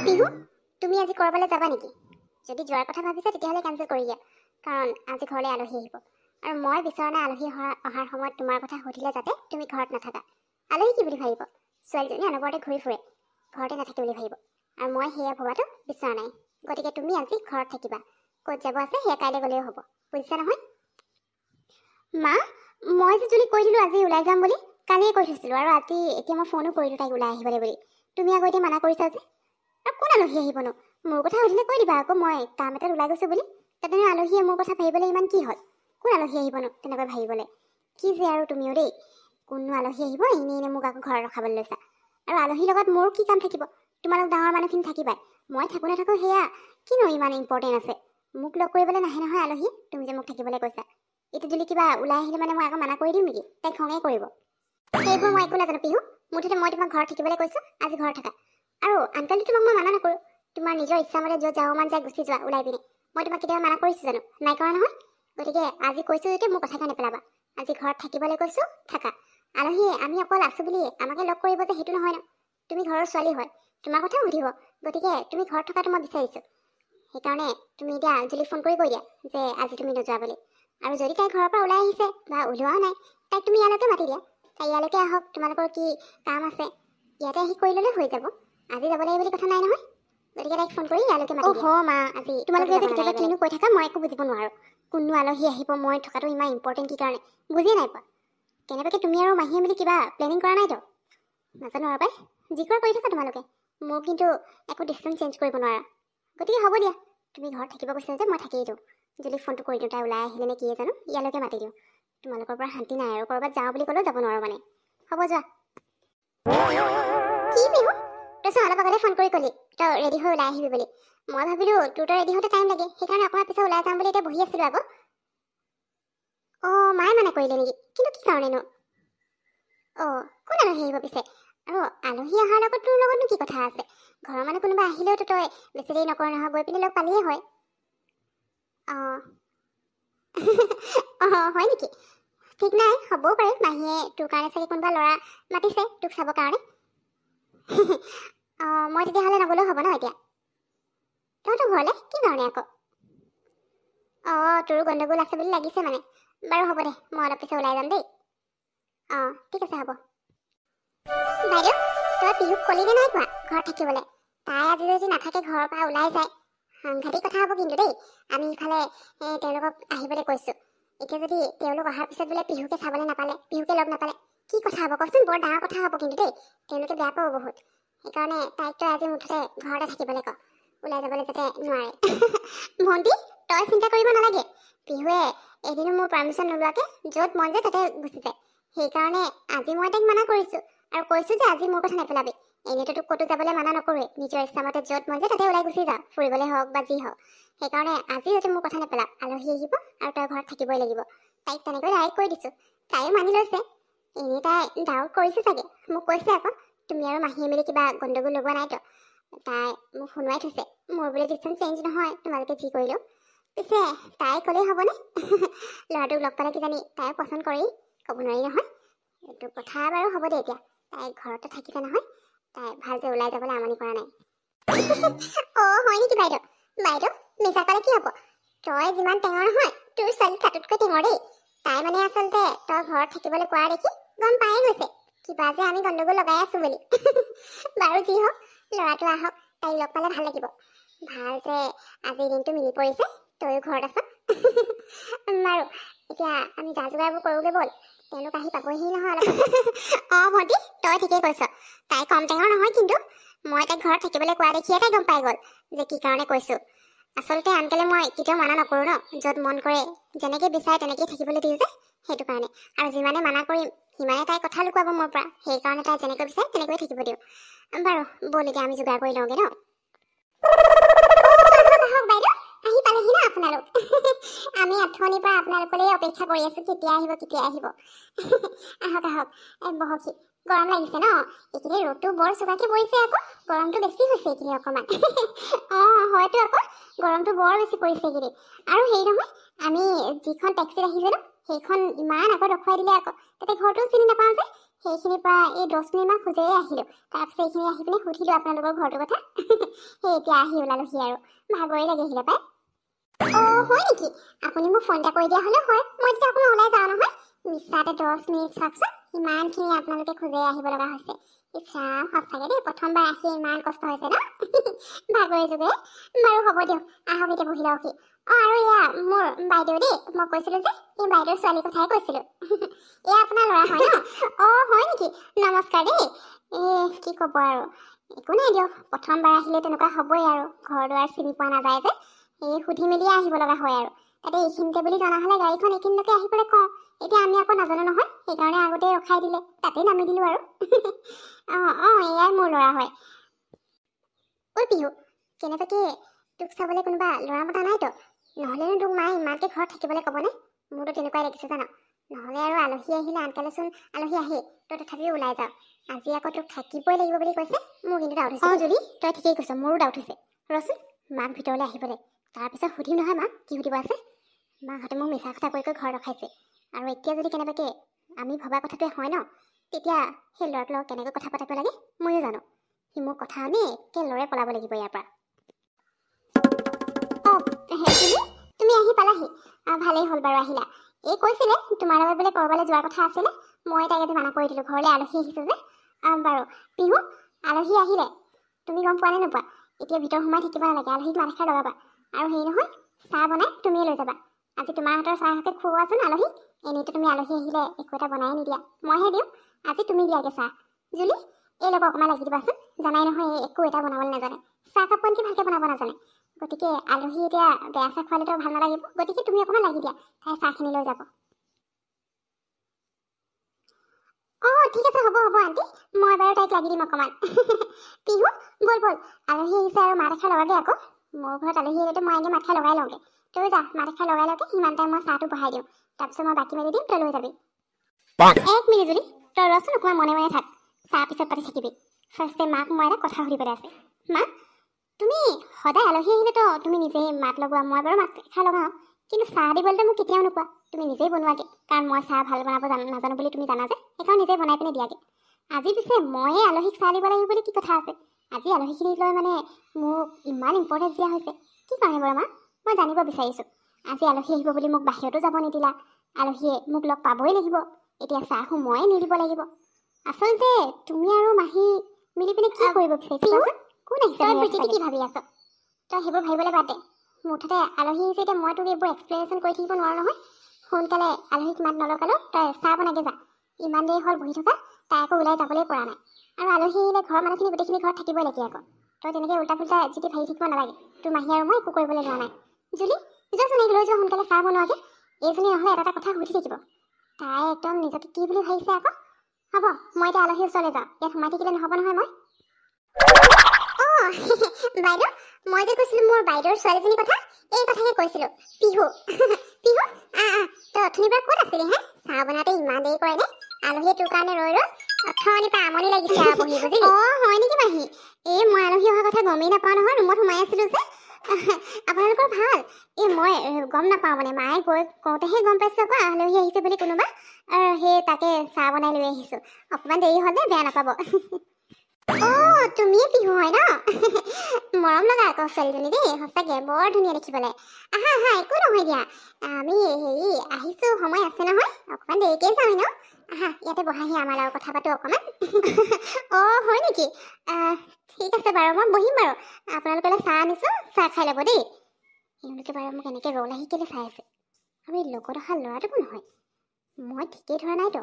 পিহু তুমি আজি কৰবালৈ যাবা নেকি? যদি যোৱাৰ কথা ভাবিছা তেতিয়াহ'লে কেনচেল কৰি দিয়া, কাৰণ আজি ঘৰলৈ আলহী আহিব আৰু মই বিচৰা নাই আলহী অহাৰ সময়ত তোমাৰ কথা সুধিলে যাতে তুমি ঘৰত নাথাকা। আলহী কি বুলি ভাবিব? ছোৱালীজনী অনবৰতে ঘূৰি ফুৰে, ঘৰতে নাথাকে বুলি ভাবিব, আৰু মই সেয়া ভবাটো বিচৰা নাই। গতিকে তুমি আজি ঘৰত থাকিবা, ক'ত যাব আছে সেয়া কাইলৈ গ'লেও হ'ব, বুজিছা নহয়? মা, মই যে যদি কৈ দিলোঁ আজি ওলাই যাম বুলি, কালিয়ে কৈ থৈছিলোঁ, আৰু আজি এতিয়া মই ফোনো কৰিলোঁ তাইক ওলাই আহিবলৈ বুলি। তুমি আকৌ এতিয়া মানা কৰিছা যে। আৰু কোন আলহী আহিবনো? মোৰ কথা সুধিলে কৈ দিবা আকৌ মই কাম এটাত ওলাই গৈছোঁ বুলি। তাতে আলহীয়ে মোৰ কথা ভাবিবলৈ ইমান কি হ'ল? কোন আলহী আহিবনো তেনেকৈ ভাবিবলৈ? কি যে আৰু তুমিও দেই, কোননো আলহী আহিব এনেই মোক আকৌ ঘৰত ৰখাবলৈ লৈছা। আৰু আলহীৰ লগত মোৰ কি কাম থাকিব? তোমালোক ডাঙৰ মানুহখিনি থাকিবাই, মই থাকোঁ নাথাকোঁ সেয়া কিনো ইমান ইম্পৰ্টেণ্ট আছে? মোক লগ কৰিবলৈ নাহে নহয় আলহী, তুমি যে মোক থাকিবলৈ কৈছা। এতিয়া যদি কিবা ওলাই আহিলে মানে মই আকৌ মানা কৰি দিম নেকি? তাইক খঙেই কৰিব। সেইবোৰ মই একো নাজানো পিহু, মুঠতে মই তোমাক ঘৰত থাকিবলৈ কৈছোঁ, আজি ঘৰত থাকা। আৰু আনকালি তোমাক মই মানা নকৰোঁ, তোমাৰ নিজৰ ইচ্ছামতে য'ত যাব মন যায় গুচি যোৱা ওলাই পিনে। মই তোমাক কেতিয়াবা মানা কৰিছোঁ জানো? নাই কৰা নহয়। গতিকে আজি কৈছোঁ যেতিয়া মোৰ কথাকে নেপেলাবা। আজি ঘৰত থাকিবলৈ কৈছোঁ, থাকা। আলহী আমি অকল আছোঁ বুলি আমাকে লগ কৰিব যে সেইটো নহয় ন। তুমি ঘৰৰ ছোৱালী হয়, তোমাৰ কথাও সুধিব, গতিকে তুমি ঘৰত থকাটো মই বিচাৰিছোঁ। সেইকাৰণে তুমি এতিয়া আঞ্জলিক ফোন কৰি কৈ দিয়া যে আজি তুমি নোযোৱা বুলি। আৰু যদি তাই ঘৰৰ পৰা ওলাই আহিছে বা ওলোৱাও নাই, তাইক তুমি ইয়ালৈকে মাতি দিয়া। তাই ইয়ালৈকে আহক, তোমালোকৰ কি কাম আছে ইয়াতে আহি কৰি ল'লে হৈ যাব। আজি যাব লাগে বুলি কথা নাই নহয়। গতিকে তাইক ফোন কৰি ইয়ালৈকে মাতি দিয়া। অ' মা, আজি তোমালোকে যে কেতিয়াবা কিনো কৈ থাকা মই একো বুজিব নোৱাৰোঁ। কোননো আলহী আহিব, মই থকাটো ইমান ইম্পৰ্টেণ্ট কি কাৰণে বুজিয়ে নাই পোৱা। কেনেবাকৈ তুমি আৰু মাহীয়ে মিলি কিবা প্লেনিং কৰা নাইতো? নাজানো আৰু পাই, যি কৰা কৰি থাকা তোমালোকে, মোৰ কিন্তু একো ডিচিশ্যন চেঞ্জ কৰিব নোৱাৰা। গতিকে হ'ব দিয়া, তুমি ঘৰত থাকিব কৈছা যে মই থাকিয়ে দিওঁ। যদি ফোনটো কৰি দিওঁ তাই ওলাই আহিলে নে কিয়ে জানো, ইয়ালৈকে মাতি দিওঁ। তোমালোকৰ পৰা শান্তি নাই আৰু ক'ৰবাত যাওঁ বুলি ক'লেও যাব নোৱাৰোঁ মানে। হ'ব যোৱা। কি বিহু? তইচোন অলপ আগতে ফোন কৰি ক'লি তই ৰেডি হৈ ওলাই আহিবি বুলি। মই ভাবিলোঁ তোৰ ৰেডি হওঁতে টাইম লাগে, সেইকাৰণে অকণমান পিছত ওলাই যাম বুলি এতিয়া বহি আছিলোঁ আকৌ। মায়ে মানা কৰিলে নেকি? কিন্তু কি কাৰণেনো? কোন আলহী আহিব পিছে? আৰু আলহী অহাৰ লগত তোৰ লগতনো কি কথা আছে? ঘৰৰ মানুহ কোনোবা আহিলেওতো তই বেছি দেৰি নকৰ নহয়, গৈ পিনি লগ পালিয়ে হয়। হয় নেকি? ঠিক নাই, হ'বও পাৰে মাহীয়ে তোৰ কাৰণে চাগে কোনোবা ল'ৰা মাতিছে তোক চাবৰ কাৰণে। মই তেতিয়াহ'লে নগ'লেও হ'ব ন এতিয়া? তহঁতৰ ঘৰলৈ কি কাৰণে আকৌ? তোৰো গণ্ডগোল আছে বুলি লাগিছে মানে। বাৰু হ'ব দে, মই অলপ পিছত ওলাই যাম দেই। ঠিক আছে হ'ব। বাইদেউ, তই পিহুক ক'লিনে নাই কোৱা ঘৰত থাকিবলৈ? তাই আজি যদি নাথাকে ঘৰৰ পৰা ওলাই যায়, সাংঘাতিক কথা হ'ব কিন্তু দেই। আমি ইফালে তেওঁলোকক আহিবলৈ কৈছোঁ, এতিয়া যদি তেওঁলোক অহাৰ পিছত বোলে পিহুকে চাবলৈ নাপালে, পিহুকে লগ নাপালে, কি কথা হ'ব কচোন? বৰ ডাঙৰ কথা হ'ব কিন্তু দেই, তেওঁলোকে বেয়া পাব বহুত। সেইকাৰণে তাইক তই আজি মুঠতে ঘৰতে থাকিবলৈ ক, ওলাই যাবলৈ যাতে নোৱাৰে। ভণ্টি, তই চিন্তা কৰিব নালাগে, পিহুৱে এদিনো মোৰ পাৰ্মিশ্যন নোলোৱাকৈ য'ত মন যায় তাতে গুচি যায়। সেইকাৰণে আজি মই তাইক মানা কৰিছোঁ আৰু কৈছোঁ যে আজি মোৰ কথা নেপেলাবি। এনেইতো তোক ক'তো যাবলৈ মানা নকৰোৱে, নিজৰ ইচ্ছামতে য'ত মন যায় তাতে ওলাই গুচি যা, ফুৰিবলৈ হওক বা যি হওক। সেইকাৰণে আজি যাতে মোৰ কথা নেপেলা, আলহী আহিব আৰু তই ঘৰত থাকিবই লাগিব। তাইক তেনেকৈ ডাইৰেক্ট কৈ দিছোঁ, তাইও মানি লৈছে। এনেই তাই ডাউট কৰিছে চাগে, মোক কৈছে আকৌ তুমি আৰু মাহীয়ে মিলি কিবা গণ্ডগোল লগোৱা নাইতো। তাই মোক শুনুৱাই থৈছে, মোৰ বোলে ডিচিশ্যন চেঞ্জ নহয় তোমালোকে যি কৰিলেও। পিছে তাই ক'লেই হ'বনে? ল'ৰাটোক লগ পালে কিজানি তাই পচন্দ কৰেই, ক'ব নোৱাৰি নহয়। এইটো কথা বাৰু হ'ব দে এতিয়া, তাই ঘৰতে থাকিছে নহয়, তাই ভাল যে ওলাই যাবলৈ আমনি কৰা নাই। হয় নেকি বাইদেউ? বাইদেউ মিছা ক'লে কি হ'ব? তই যিমান টেঙৰ নহয়, তোৰ ছোৱালী তাতোতকৈ টেঙৰ দেই। তাই মানে আচলতে তই ঘৰত থাকিবলৈ কোৱা দেখি গম পায়ে গৈছে কিবা যে আমি গণ্ডগোল লগাই আছোঁ বুলি। বাৰু যি হওক, ল'ৰাটো আহক, তাইক লগ পালে ভাল লাগিব। ভাল যে আজিৰ দিনটো মিলি পৰিছে, তইও ঘৰত আছ। বাৰু এতিয়া আমি যা যোগাৰবোৰ কৰোঁগৈ ব'ল, তেওঁলোক আহি পাবহি নহয় অলপ। ভণ্টি তই ঠিকেই কৈছ, তাই কম টেঙৰ নহয় কিন্তু। মই তাইক ঘৰত থাকিবলৈ কোৱা দেখিয়ে তাই গম পাই গ'ল যে কি কাৰণে কৈছোঁ। আচলতে আনকালে মই কেতিয়াও মানা নকৰোঁ ন, য'ত মন কৰে যেনেকৈ বিচাৰে তেনেকেই থাকিবলৈ দিওঁ যে, সেইটো কাৰণে। আৰু যিমানে মানা কৰিম সিমানে তাই কথা লুকুৱাব মোৰ পৰা, সেইকাৰণে তাই যেনেকৈ বিচাৰে তেনেকৈয়ে থাকিব দিওঁ। বাৰু ব'ল এতিয়া আমি যোগাৰ কৰি লওঁগৈ ন। আহক বাইদেউ, আহি পালেহি ন আপোনালোক? আমি অথনিৰ পৰা আপোনালোকলৈ অপেক্ষা কৰি আছোঁ, কেতিয়া আহিব কেতিয়া আহিব। আহক আহক, বহকহি। গৰম লাগিছে ন? এইখিনি ৰ'দটো বৰ চোকাকৈ পৰিছে আকৌ, গৰমটো বেছি হৈছে এইখিনি অকণমান। হয়তো আকৌ, গৰমটো বৰ বেছি পৰিছে এইখিনি। আৰু হেৰি নহয়, আমি যিখন টেক্সিত আহিছে ন, সেইখন ইমান আগত ৰখুৱাই দিলে আকৌ, তাতে ঘৰটোও চিনি নাপাওঁ যে, সেইখিনিৰ পৰা এই 10 মিনিটমান খোজেই আহিলোঁ। তাৰপিছত এইখিনি আহি পিনে সুধিলোঁ আপোনালোকৰ ঘৰটোৰ কথা। সেই এতিয়া আহি ওলালোহি আৰু ভাগৰেই লাগি আহিলে পাই। অঁ হয় নেকি? আপুনি মোক ফোন এটা কৰি দিয়া হ'লেও হয়, মই তেতিয়া অকণমান ওলাই যাওঁ নহয়। মিছাতে 10 মিনিট চাওকচোন, ইমানখিনি আপোনালোকে খোজেই আহিব লগা হৈছে। ইচ্ছা সঁচাকৈ দেই, প্ৰথমবাৰ আহি ইমান কষ্ট হৈছে ন। ভাগৰে যুগে বাৰু হ'ব দিয়ক, আহক এতিয়া বহি লওকহি। অঁ আৰু এয়া মোৰ বাইদেউ দেই, মই কৈছিলোঁ যে এই বাইদেউৰ ছোৱালীৰ কথাই কৈছিলোঁ। এয়া আপোনাৰ ল'ৰা হয় ন? অঁ হয় নেকি? নমস্কাৰ দেই। কি ক'ব আৰু, একো নাই দিয়ক, প্ৰথমবাৰ আহিলে তেনেকুৱা হ'বই আৰু, ঘৰ দুৱাৰ চিনি পোৱা নাযায় যে, এই সুধি মেলিয়ে আহিব লগা হয় আৰু। তাতে এইখিনিতে বুলি জনা হ'লে গাড়ীখন এইখিনিলৈকে আহিবলৈ কওঁ, এতিয়া আমি আকৌ নাজানো নহয়, সেইকাৰণে আগতে ৰখাই দিলে, তাতেই নামি দিলোঁ আৰু। অঁ এয়াই মোৰ ল'ৰা হয়। ঐ পিহু, কেনেবাকৈ তোক চাবলৈ কোনোবা ল'ৰা মতা নাইতো? নহ'লেনো তোক মায়ে ইমানকৈ ঘৰত থাকিবলৈ ক'বনে? মোৰতো তেনেকুৱাই লাগিছে জানো। নহ'লে আৰু আলহী আহিলে আনকালেচোন আলহী আহেই, তই তথাপিও ওলাই যাওঁ। আজি আকৌ তোক থাকিবই লাগিব বুলি কৈছে, মোৰ কিন্তু ডাউট হৈছে। অঁ জুলি, তই ঠিকেই কৈছ, মোৰো ডাউট হৈছে। ৰচোন মাক ভিতৰলৈ আহিবলৈ, তাৰপিছত সুধিম নহয় মাক কি সুধিব আছে। মাহঁতে মোক মিছা কথা কৈ কৈ ঘৰত ৰখাইছে, আৰু এতিয়া যদি কেনেবাকৈ আমি ভবা কথাটোৱে হয় ন, তেতিয়া সেই ল'ৰাটোৰ লগত কেনেকৈ কথা পাতিব লাগে ময়ো জানো। সি মোৰ কথা শুনি একে ল'ৰে পলাব লাগিব ইয়াৰ পৰা। অঁ জুলি, তুমি আহি পালাহি? ভালেই হ'ল বাৰু আহিলা। এই কৈছিলে তোমাৰ লগত বোলে ক'ৰবালৈ যোৱাৰ কথা আছিলে, মই তাইক আজি মানা কৰি দিলোঁ, ঘৰলৈ আলহী আহিছে যে। বাৰু পিহু, আলহী আহিলে তুমি গম পোৱা নে নোপোৱা? এতিয়া ভিতৰ সোমাই থাকিব নালাগে, আলহীক মাত এষাৰ লগাবা। আৰু হেৰি নহয়, চাহ বনাই তুমিয়ে লৈ যাবা। আজি তোমাৰ হাতৰ চাহকে খুওৱাচোন আলহীক। এনেইতো তুমি আলহী আহিলে একো এটা বনাই নিদিয়া, মইহে দিওঁ, আজি তুমি দিয়াগে চাহ। জুলি, এই লগত অকণমান লাগি দিবাচোন, জানাই নহয় এই একো এটা বনাবলৈ নাজানে, চাহকাপ আনকি ভালকৈ বনাব নাজানে। গতিকে আলহী এতিয়া বেয়া চাহ খোৱালেতো ভাল নালাগিব, গতিকে তুমি অকণমান লাগি দিয়া, তাই চাহখিনি লৈ যাব। অঁ ঠিক আছে, হ'ব হ'ব আণ্টি, মই বাৰু তাইক লাগি দিম অকণমান। পিহু ব'ল ব'ল, আলহী আহিছে আৰু মাত এষাৰ লগাগে আকৌ। মোৰ ঘৰত আলহী আহিলেতো মই আগে মাত এষাৰ লগাই লওঁগৈ। তই যা মাত এষাৰ লগাই লওঁগে, সিমান টাইম মই চাহটো বহাই দিওঁ, তাৰপিছত মই বাকী মেলি দিম, তই লৈ যাবি। 1 মিনিট জুলি, তই ৰচোন অকণমান মনে মনে থাক, চাহ পিছত পাতি থাকিবি। ফাৰ্ষ্টে মাক মই এটা কথা সুধিবলৈ আছে। মা, তুমি সদায় আলহী আহিলেতো তুমি নিজেই মাত লগোৱা, মই বাৰু মাত এষাৰ লগাওঁ, কিন্তু চাহ দিবলৈতো মোক কেতিয়াও নোকোৱা, তুমি নিজেই বনোৱাগে, কাৰণ মই চাহ ভাল বনাব নাজানো বুলি তুমি জানা যে, সেইকাৰণে নিজেই বনাই পিনে দিয়াগে। আজি পিছে ময়ে আলহীক চাহ দিব লাগিব বুলি কি কথা আছে? আজি আলহীখিনিক লৈ মানে মোক ইমান ইম্পৰ্টেঞ্চ দিয়া হৈছে, কি কাৰণে বাৰু মা? মই জানিব বিচাৰিছোঁ। আজি আলহী আহিব বুলি মোক বাহিৰতো যাব নিদিলা, আলহীয়ে মোক লগ পাবই লাগিব, এতিয়া চাহো ময়ে নিদিব লাগিব। আচলতে তুমি আৰু মাহী মিলি পিনে কি কৰিব বিচাৰিছা? কোন আহিছে? তই প্ৰীতি কি ভাবি আছ? তই সেইবোৰ ভাবিবলৈ বাদ দে, মুঠতে আলহী আহিছে, এতিয়া মই তোক এইবোৰ এক্সপ্লেনেশ্যন কৰি থাকিব নোৱাৰো নহয়। সোনকালে আলহীক মাত নলগালেও তই চাহ বনাগে যা, ইমান দেৰি হ'ল বহি থকা, তাই আকৌ ওলাই যাবলৈ পৰা নাই। আৰু আলহী আহিলে ঘৰৰ মানুহখিনি গোটেইখিনি ঘৰত থাকিবই লাগে আকৌ, তই তেনেকৈ উল্টা ফুল্টা যিটি ভাবি থাকিব নালাগে। তোৰ মাহী আৰু মই একো কৰিবলৈ লোৱা নাই। জুলি যাচোন এইক লৈ যোৱা, সোনকালে চাহ বনোৱাগে। এইজনী নহ'লে এটা কথা সুধি থাকিব, তাই একদম নিজকে কি বুলি ভাবিছে আকৌ। হ'ব, মই এতিয়া আলহীৰ ওচৰলৈ যাওঁ, ইয়াত সোমাই থাকিলে নহ'ব নহয় মই। অঁ বাইদেউ, মই যে কৈছিলোঁ মোৰ বাইদেউৰ ছোৱালীজনীৰ কথা, এই কথাকে কৈছিলোঁ, পিহু। পিহু তই অথনিৰ পৰা ক'ত আছিলি হে? চাহ বনাওঁতে ইমান দেৰি কৰে নে? আলহীয়ে তোৰ কাৰণে ৰৈ অথনিৰ পৰা আমনি লাগিছে আৰু বহি বুজিলি। অঁ হয় নেকি মাহী? এই মই আলহী অহাৰ কথা গমেই নাপাওঁ নহয়, ৰুমত সোমাই আছিলোঁ যে। আপোনালোকৰ ভাল? এই মই গম নাপাওঁ মানে, মায়ে কওঁতেহে গম পাইছোঁ আকৌ আলহী আহিছে বুলি কোনোবা, আৰু সেই তাকে চাহ বনাই লৈ আহিছোঁ। অকণমান দেৰি হ'ল যে, বেয়া নাপাব। অঁ তুমিয়ে পিহু হয় ন? মৰম লগা আকৌ ছোৱালীজনী দেই, সঁচাকৈ বৰ ধুনীয়া দেখিবলৈ। আহা আহা, একো নহয় দিয়া, আমি হেৰি আহিছোঁ, সময় আছে নহয়, অকণমান দেৰিকৈ যাওঁ ন। আহা ইয়াতে বহাহি, আমাৰ লগত কথা পাতোঁ অকণমান। অঁ হয় নেকি? ঠিক আছে বাৰু, মই বহিম বাৰু, আপোনালোকলৈ চাহ আনিছোঁ, চাহ খাই ল'ব দেই। এওঁলোকে বাৰু মোক এনেকৈ ৰল আহি কেলৈ চাই আছে, আৰু এই লগত অহা ল'ৰাটোকো নহয়, মই ঠিকেই ধৰা নাইতো।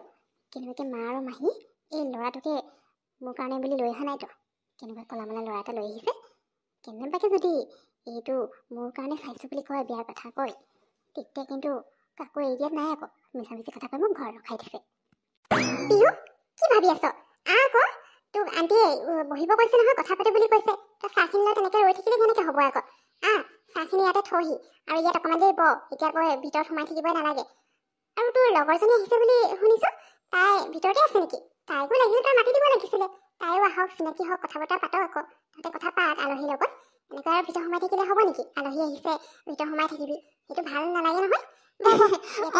কেনেবাকৈ মা আৰু মাহী এই ল'ৰাটোকে মোৰ কাৰণে বুলি লৈ অহা নাইতো, কেনেকুৱা ক'লা মেলা ল'ৰা এটা লৈ আহিছে। কেনেবাকৈ যদি এইটো মোৰ কাৰণে চাইছোঁ বুলি কয়, বিয়াৰ কথা কয়, তেতিয়া কিন্তু কাকো এৰি দিয়াত নাই আকৌ, মিছা মিছি কথা কৈ মোক ঘৰত ৰখাই দিছে। পিহু কি ভাবি আছ? আকৌ তোক আণ্টিয়ে বহিব কৈছে নহয়, কথা পাতে বুলি কৈছে, তই চাহখিনি লৈ তেনেকৈ ৰৈ থাকিলে কেনেকৈ হ'ব আকৌ। চাহখিনি ইয়াতে থহি, আৰু ইয়াত অকণমান দেৰি ব, এতিয়া আকৌ ভিতৰত সোমাই থাকিবই নালাগে। আৰু তোৰ লগৰজনী আহিছে বুলি শুনিছোঁ, তাই ভিতৰতে আছে নেকি? তাইকো লাগিলে তই মাতি দিব লাগিছিলে, তাইও আহক, চিনাকি হওক, কথা বতৰা পাতক আকৌ, তাতে কথা পাত আলহীৰ লগত। এনেকৈ আৰু ভিতৰত সোমাই থাকিলে হ'ব neকি? আলহী আহিছে ভিতৰত সোমাই থাকিবি, সেইটো ভাল নালাগে নহয়।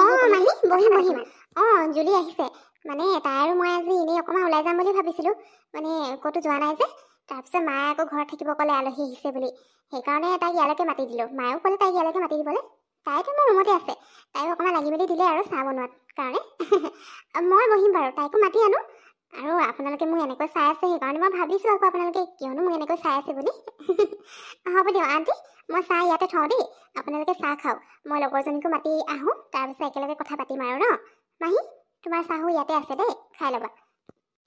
অঁ মাহী বহিম বহিম। অঁ জুলি আহিছে, মানে তাই আৰু মই আজি এনেই অকণমান ওলাই যাম বুলি ভাবিছিলোঁ, মানে ক'তো যোৱা নাই যে। তাৰপিছত মায়ে আকৌ ঘৰত থাকিব ক'লে আলহী আহিছে বুলি, সেইকাৰণে তাইক ইয়ালৈকে মাতি দিলোঁ। মায়েও ক'লে তাইক ইয়ালৈকে মাতি দিবলৈ। তাইতো মোৰ ৰুমতে আছে, তাইও অকণমান লাগি মেলি দিলে আৰু চাহ বনোৱাত কাৰণে। মই বহিম বাৰু, তাইকো মাতি আনো। আৰু আপোনালোকে মোক এনেকৈ চাই আছে সেইকাৰণে মই ভাবিছোঁ আকৌ আপোনালোকে কিয়নো মোক এনেকৈ চাই আছে বুলি। হ'ব দিয়ক আণ্টি, মই চাহ ইয়াতে থওঁ দেই, আপোনালোকে চাহ খাওক। মই লগৰজনীকো মাতি আহোঁ, তাৰপিছত একেলগে কথা পাতিম আৰু ন। মাহী, তোমাৰ চাহো ইয়াতে আছে দেই, খাই ল'বা।